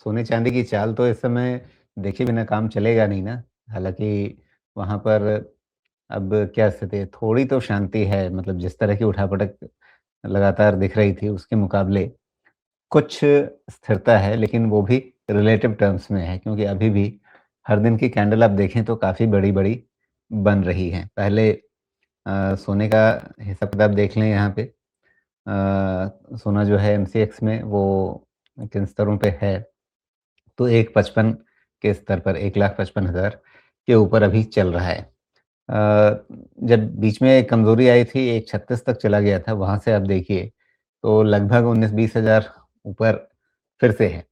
सोने चांदी की चाल तो इस समय देखे बिना काम चलेगा नहीं ना। हालाँकि वहाँ पर अब क्या स्थिति है, थोड़ी तो शांति है, मतलब जिस तरह की उठापटक लगातार दिख रही थी उसके मुकाबले कुछ स्थिरता है, लेकिन वो भी रिलेटिव टर्म्स में है, क्योंकि अभी भी हर दिन की कैंडल आप देखें तो काफ़ी बड़ी-बड़ी बन रही हैं। पहले सोने का हिसाब-किताब देख लें यहाँ पे। सोना जो है एमसीएक्स में वो किन स्तरों पे है, तो 1,55 के स्तर पर 1,55,000 के ऊपर अभी चल रहा है। जब बीच में कमज़ोरी आई थी 1,36 तक चला गया था, वहाँ से आप देखिए तो लगभग 19-20 हज़ार ऊपर फिर से है।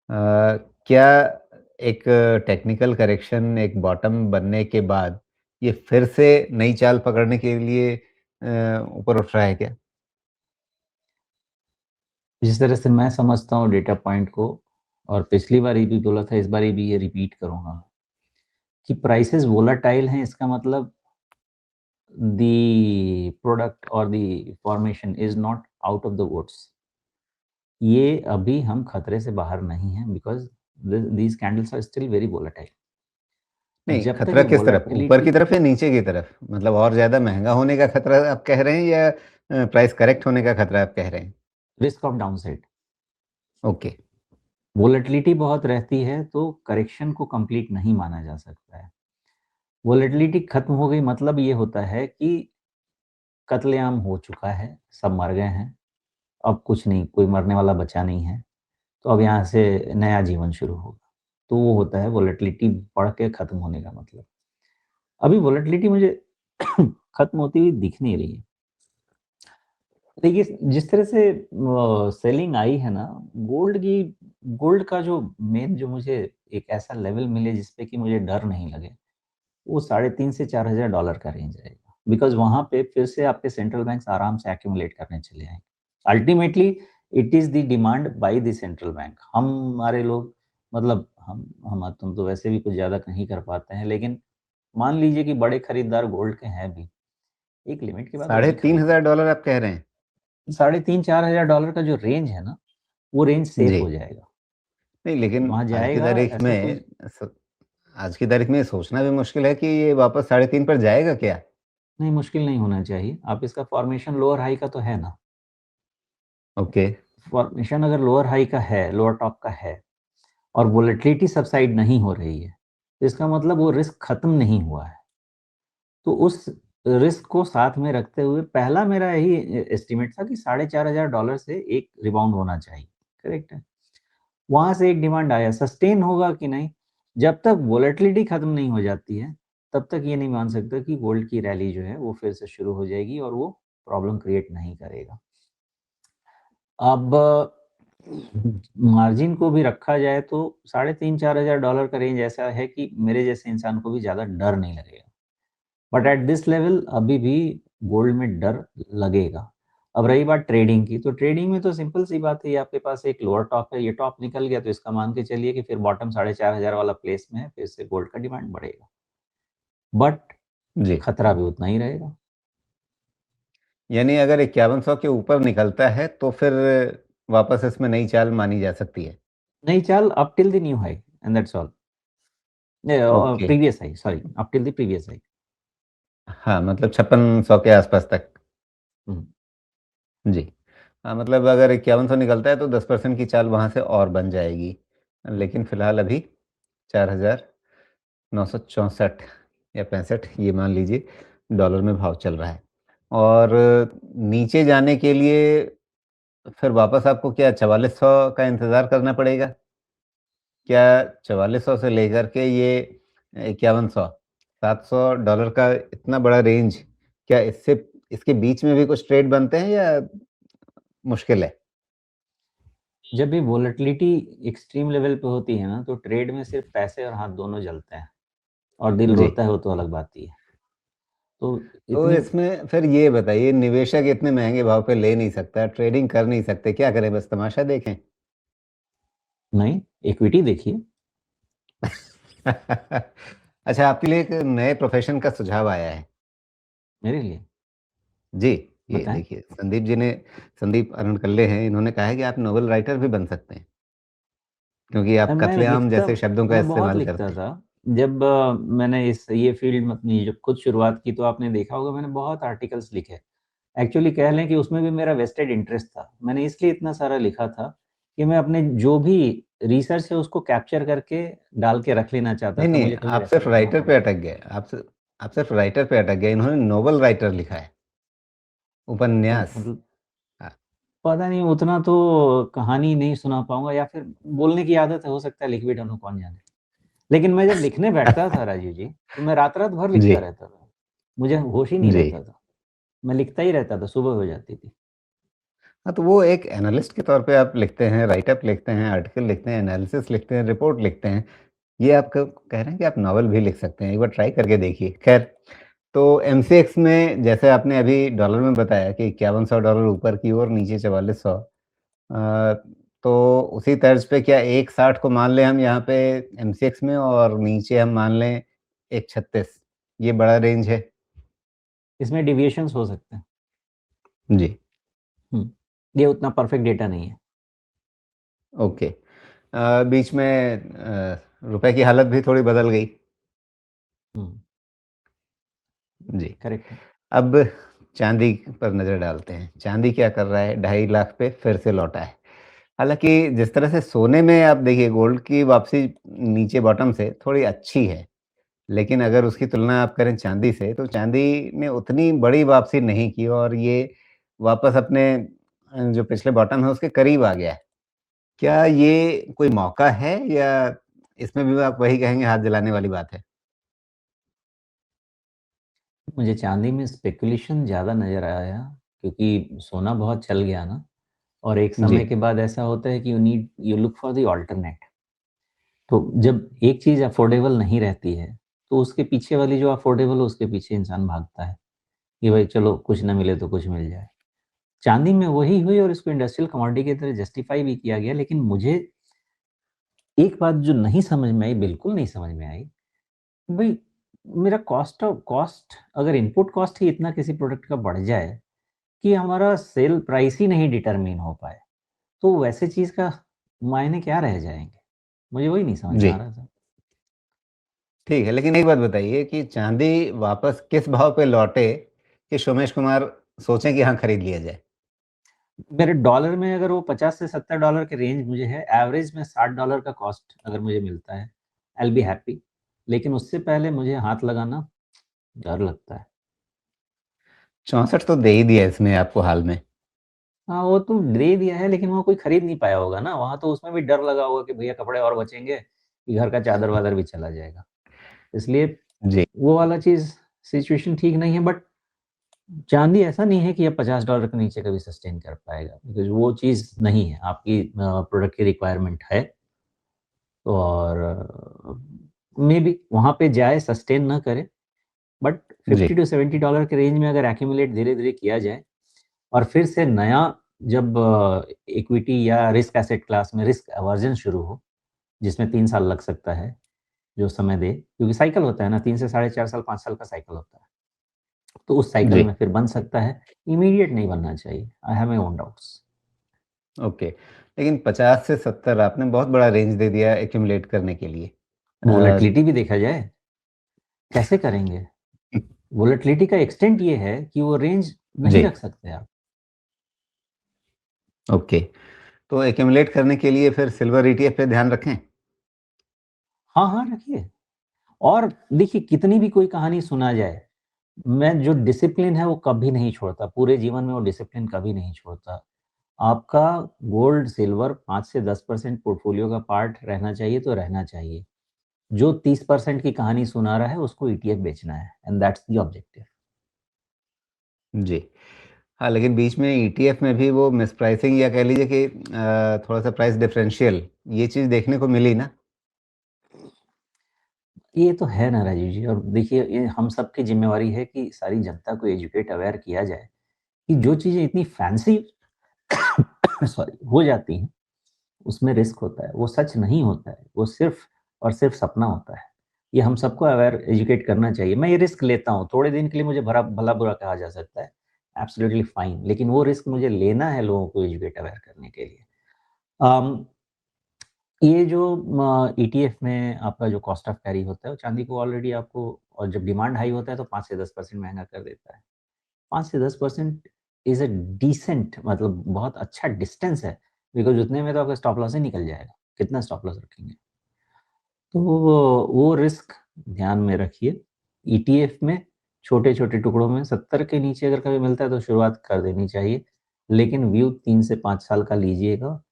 क्या एक टेक्निकल करेक्शन, एक बॉटम बनने के बाद ये फिर से नई चाल पकड़ने के लिए ऊपर उठ रहा है क्या? जिस तरह से मैं समझता हूँ डेटा पॉइंट को, और पिछली बार ये भी बोला था, इस बार भी ये रिपीट करूंगा कि प्राइसेस वोलाटाइल हैं। इसका मतलब द प्रोडक्ट और the formation is not out of the woods. ये अभी हम खतरे से बाहर नहीं हैं, because these candles are still very volatile. नहीं, जब तक खतरा ये किस तरफ? ऊपर वोलाटिलिटी, की तरफ या नीचे की तरफ? मतलब और ज़्यादा महँगा होने का खतरा आप कह रहे हैं या प्राइस करेक्ट होने का खतरा आप कह रहे हैं? Risk of downside, okay. Volatility बहुत रहती है तो करेक्शन को कंप्लीट नहीं माना जा सकता है। वोलेटिलिटी खत्म हो गई मतलब ये होता है कि कत्लेआम हो चुका है, सब मर गए हैं, अब कुछ नहीं, कोई मरने वाला बचा नहीं है, तो अब यहाँ से नया जीवन शुरू होगा। तो वो होता है वोलेटिलिटी बढ़ के खत्म होने का मतलब। अभी वोलेटिलिटी मुझे खत्म होती हुई दिख नहीं रही है। देखिए, जिस तरह से सेलिंग आई है ना गोल्ड की, गोल्ड का जो मेन, जो मुझे एक ऐसा लेवल मिले जिसपे कि मुझे डर नहीं लगे, वो 3,500 से 4,000 डॉलर का रेंज रहेगा। बिकॉज वहां पे फिर से आपके सेंट्रल बैंक्स आराम से एक्यूमुलेट करने चले आएंगे। Ultimately it is the demand by the central bank. हम हमारे लोग, मतलब हम तुम तो वैसे भी कुछ ज्यादा नहीं कर पाते हैं, लेकिन मान लीजिए कि बड़े खरीदार गोल्ड के हैं भी, एक लिमिट के बाद वो साढ़े भी तीन खरीदेंगे। हज़ार डॉलर आप कह रहे हैं? 3,500-4,000 डॉलर का जो रेंज है ना, वो रेंज सेफ जी। हो जाएगा। नहीं, लेकिन वहां आज की जाएगा, तारीख ऐसा कोई, में स आज की तारीख में ये सोचना भी मुश्किल है कि ये वापस 3.5 पर जाएगा क्या? नहीं, मुश्किल नहीं होना चाहिए। आप इसका फॉर्मेशन लोअर हाई का तो है ना, ओके। फॉर्मेशन अगर लोअर हाई का है, लोअर टॉप का है, और वोलेटिलिटी सबसाइड नहीं हो रही है, तो इसका मतलब वो रिस्क खत्म नहीं हुआ है। तो उस रिस्क को साथ में रखते हुए पहला मेरा यही एस्टिमेट था कि $4,500 से एक रिबाउंड होना चाहिए। करेक्ट है। वहां से एक डिमांड आया, सस्टेन होगा कि नहीं, जब तक वोलेटिलिटी खत्म नहीं हो जाती है तब तक ये नहीं मान सकता कि गोल्ड की रैली जो है वो फिर से शुरू हो जाएगी और वो प्रॉब्लम क्रिएट नहीं करेगा। अब मार्जिन को भी रखा जाए तो 3,500-4,000 का रेंज ऐसा है कि मेरे जैसे इंसान को भी ज़्यादा डर नहीं लगेगा। बट एट दिस लेवल अभी भी गोल्ड में डर लगेगा। अब रही बात ट्रेडिंग की, तो ट्रेडिंग में तो सिंपल सी बात है, ये आपके पास एक लोअर टॉप है, ये टॉप निकल गया तो इसका मान के चलिए कि फिर बॉटम 4,500 वाला प्लेस में है, फिर से गोल्ड का डिमांड बढ़ेगा। बट जी। खतरा भी उतना ही रहेगा। यानी अगर 5100 के ऊपर निकलता है तो फिर वापस इसमें नई चाल मानी जा सकती है। नहीं, चल up till the new high and that's all. Okay. Previous high, sorry, up till the previous high. हाँ, मतलब 5600 के आसपास तक। जी। हाँ, मतलब अगर 5100 निकलता है तो 10% की चाल वहाँ से और बन जाएगी। लेकिन फ़िलहाल अभी 4,964 या 65 ये मान लीजिए डॉलर में भाव चल रहा है। और नीचे जाने के लिए फिर वापस आपको क्या 4400 का इंतज़ार करना पड़ेगा? क्या 4400 से लेकर के ये 5100, $700 का इतना बड़ा रेंज, क्या इससे इसके बीच में भी कुछ ट्रेड बनते हैं या मुश्किल है? जब भी वोलेटिलिटी एक्सट्रीम लेवल पे होती है ना, तो ट्रेड में सिर्फ पैसे और हाथ दोनों जलते हैं, और दिल जी। रोता है, वो तो अलग बात ही है। तो तो इतनी, इसमें फिर ये बताइए, निवेशक इतने महँगे भाव पे ले नहीं सकता, ट्रेडिंग कर नहीं सकते, क्या करें, बस तमाशा देखें? नहीं, इक्विटी देखिए। अच्छा, आपके लिए एक नए प्रोफ़ेशन का सुझाव आया है। मेरे लिए जी, ये बताएं। देखिए संदीप अरुणकल्ले हैं, इन्होंने कहा है कि आप नोवेल राइटर भी बन सकते हैं। क्योंकि आप मैं कत्लेआम लिखता जैसे शब्दों का मैं बहुत इस्तेमाल लिखता करते हैं। था। जब मैंने ये फील्ड में अपनी जब खुद शुरुआत की, तो आपने देखा होगा मैंने बहुत आर्टिकल्स लिखे। एक्चुअली कह लें कि उसमें भी मेरा वेस्टेड इंटरेस्ट था। मैंने इसलिए इतना सारा लिखा था कि मैं अपने जो भी रिसर्च है उसको कैप्चर करके डाल के रख लेना चाहता नहीं, था, नहीं, मुझे कभी आप रेफर सिर्फ करना राइटर पे पड़े। अटक गए। आप सिर्फ राइटर पे अटक गए। इन्होंने नोवेल राइटर लिखा है, तो उपन्यास। मतलब हाँ, पता नहीं, उतना तो कहानी नहीं सुना पाऊंगा, या फिर बोलने की आदत है, हो सकता है लिख भी डालूं, कौन जाने। लेकिन मैं जब लिखने बैठता था राजीव जी, तो मैं रात रात भर जी, लिखता रहता था। मुझे होश ही नहीं जी। रहता था। मैं लिखता ही रहता था, सुबह हो जाती थी। हाँ, तो वो एक एनालिस्ट के तौर पे आप लिखते हैं, राइटअप लिखते हैं, आर्टिकल लिखते हैं, एनालिसिस लिखते हैं, रिपोर्ट लिखते हैं। ये आप कह रहे हैं कि आप नॉवल भी लिख सकते हैं, एक बार ट्राई करके देखिए। खैर, तो एमसीएक्स में जैसे आपने अभी डॉलर में बताया कि $5100 ऊपर की ओर, नीचे 4400। तो उसी तर्ज पे क्या 160 को मान लें हम यहाँ पे एमसीएक्स में, और नीचे हम मान लें 136, ये बड़ा रेंज है? इसमें डिविएशंस हो सकते हैं। जी। ये उतना परफेक्ट डेटा नहीं है। ओके। बीच में रुपए की हालत भी थोड़ी बदल गई। जी। करेक्ट है। अब चांदी पर नज़र डालते हैं। चांदी क्या कर रहा है? 2.5 लाख पे फिर से लौटा है। हालाँकि जिस तरह से सोने में आप देखिए, गोल्ड की वापसी नीचे बॉटम से थोड़ी अच्छी है। लेकिन अगर उसकी तुलना आप करें चांदी से, तो चांदी ने उतनी बड़ी वापसी नहीं की, और ये वापस अपने जो पिछले बॉटम है उसके करीब आ गया है। क्या ये कोई मौका है, या इसमें भी आप वही कहेंगे हाथ जलाने वाली बात है? मुझे चांदी में स्पेकुलेशन ज़्यादा नज़र आया, क्योंकि सोना बहुत चल गया ना, और एक जी, समय के बाद ऐसा होता है कि you look for the alternate. तो जब एक चीज़ अफोर्डेबल नहीं रहती है, तो उसके पीछे वाली जो अफोर्डेबल हो उसके पीछे इंसान भागता है, कि भाई चलो कुछ ना मिले तो कुछ मिल जाए। चांदी में वही हुई, और इसको इंडस्ट्रियल कमोडिटी की तरह जस्टिफाई भी किया गया। लेकिन मुझे एक बात जो नहीं समझ में आई, बिल्कुल नहीं समझ में आई, भाई मेरा कॉस्ट अगर इनपुट कॉस्ट ही इतना किसी प्रोडक्ट का बढ़ जाए कि हमारा सेल प्राइस ही नहीं डिटरमिन हो पाए, तो वैसे चीज़ का मायने क्या रह जाएँगे? मुझे वही नहीं समझ में जी। आ रहा था। ठीक है, लेकिन एक बात बताइए कि चाँदी वापस किस भाव पे लौटे कि सोमेश कुमार सोचें कि हाँ, खरीद लिया जाए? मेरे डॉलर में अगर वो 50 से $70 के रेंज मुझे है, एवरेज में $60 का कॉस्ट अगर मुझे मिलता है, आई विल बी हैप्पी। लेकिन उससे पहले मुझे हाथ लगाना डर लगता है। 64 तो दे ही दिया इसने आपको हाल में। हाँ, वो तो दे दिया है, लेकिन वो कोई खरीद नहीं पाया होगा ना, वहाँ तो उसमें भी डर लगा होगा कि भैया कपड़े और बचेंगे, कि घर का चादर-वादर भी चला जाएगा। इसलिए जी, वो वाला चीज़ सिचुएशन ठीक नहीं है, बट चाँदी ऐसा नहीं है कि अब $50 के नीचे कभी सस्टेन कर पाएगा, बिकॉज़ वो चीज़ नहीं है, आपकी प्रोडक्ट की रिक्वायरमेंट है, और मेबी वहाँ पे जाए, सस्टेन ना करे, बट जी, 50 टू $70 के रेंज में अगर एक्यूमुलेट धीरे-धीरे किया जाए, और फिर से नया जब इक्विटी या रिस्क एसेट क्लास में रिस्क अवर्जन शुरू हो, जिसमें 3 साल लग सकता है, जो समय दे, क्योंकि साइकिल होता है ना, 3 से साढ़े 4 साल, 5 साल का साइकिल होता है। तो उस साइकिल जी। में फिर बन सकता है, इमीडिएट नहीं बनना चाहिए। I have my own doubts. Okay. लेकिन 50 से 70 आपने बहुत बड़ा रेंज दे दिया एक्यूमुलेट करने के लिए। अ, वोलेटिलिटी भी देखा जाए, कैसे करेंगे? वोलेटिलिटी का एक्सटेंट ये है कि वो रेंज नहीं जी, रख सकते आप। ओके। तो एक्यूमुलेट करने के लिए फिर सिल्वर ईटीएफ पे ध्यान रखें? हाँ, हाँ, रखिए। और देखिए, कितनी भी कोई कहानी सुना जाए, मैं जो डिसिप्लिन है वो कभी नहीं छोड़ता, पूरे जीवन में वो डिसिप्लिन कभी नहीं छोड़ता। आपका गोल्ड, सिल्वर 5 से 10% पोर्टफोलियो का पार्ट रहना चाहिए तो रहना चाहिए। जो 30% की कहानी सुना रहा है उसको ईटीएफ बेचना है, एंड दैट्स द ऑब्जेक्टिव। जी। हाँ, लेकिन बीच में ईटीएफ में भी वो मिसप्राइसिंग, या कह लीजिए कि थोड़ा-सा प्राइस डिफरेंशियल, ये चीज़ देखने को मिली ना? ये तो है ना राजीव जी, और देखिए ये हम सबकी ज़िम्मेवारी है कि सारी जनता को एजुकेट अवेयर किया जाए कि जो चीज़ें इतनी फैंसी सॉरी हो जाती हैं, उसमें रिस्क होता है, वो सच नहीं होता है, वो सिर्फ़ और सिर्फ़ सपना होता है। ये हम सबको अवेयर एजुकेट करना चाहिए। मैं ये रिस्क लेता हूँ, थोड़े दिन के लिए मुझे भला-बुरा कहा जा सकता है, एब्सोल्यूटली फाइन, लेकिन वो रिस्क मुझे लेना है लोगों को एजुकेट अवेयर करने के लिए। अम, ये जो ईटीएफ में आपका जो कॉस्ट ऑफ कैरी होता है, वो चांदी को ऑलरेडी आपको, और जब डिमांड हाई होता है तो 5 से 10% महँगा कर देता है। 5 से 10% इज़ अ डिसेंट, मतलब बहुत अच्छा डिस्टेंस है, बिकॉज़ उतने में तो आपका स्टॉप लॉस ही निकल जाएगा। कितना स्टॉप लॉस रखेंगे? तो वो रिस्क ध्यान में रखिए। ईटीएफ में छोटे-छोटे टुकड़ों में 70 के नीचे अगर कभी मिलता है तो शुरुआत कर देनी चाहिए। लेकिन व्यू 3 से 5 साल का लीजिएगा।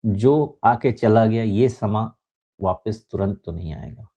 जो आके चला गया ये समा वापस तुरंत तो नहीं आएगा।